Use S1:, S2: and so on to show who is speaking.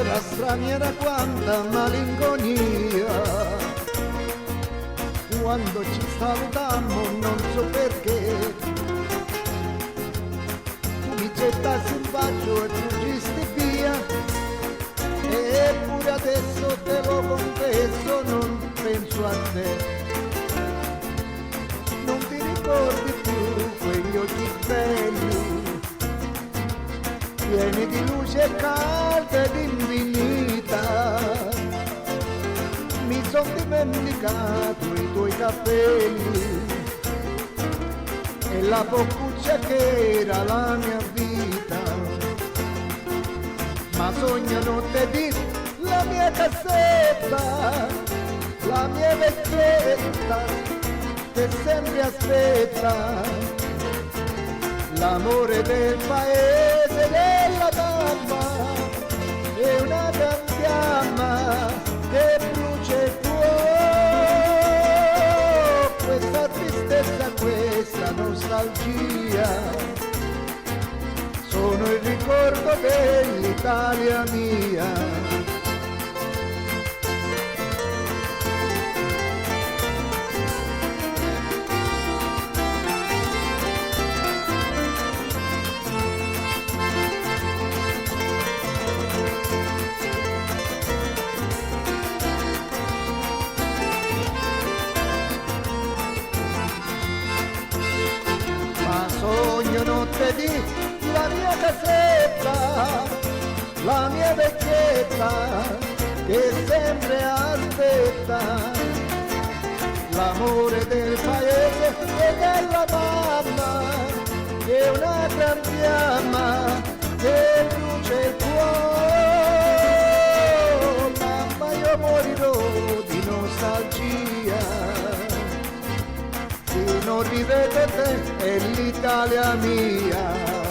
S1: terra straniera quanta malinconia, quando ci salutammo non so perché, tu mi gettassi un bacio e fuggisti via, eppure adesso te lo confesso, non penso a te. Non ti ricordi più quegli occhi belli, pieni di luce calda ed infinita. Mi son dimenticato i tuoi capelli e la boccuccia che era la mia vita. Ma sogno notte di la mia casetta, la mia vecchietta che sempre aspetta, l'amore del paese, della mamma, è una gran fiamma che brucia il cuore. Questa tristezza, questa nostalgia, sono il ricordo dell'Italia mia. Sogno notte di la mia casetta, la mia vecchietta che sempre aspetta, l'amore del paese e della mamma, che è una gran fiamma che brucia il cuore. Mamma, io morirò di nostalgia, non rivedo te, è l'Italia mia.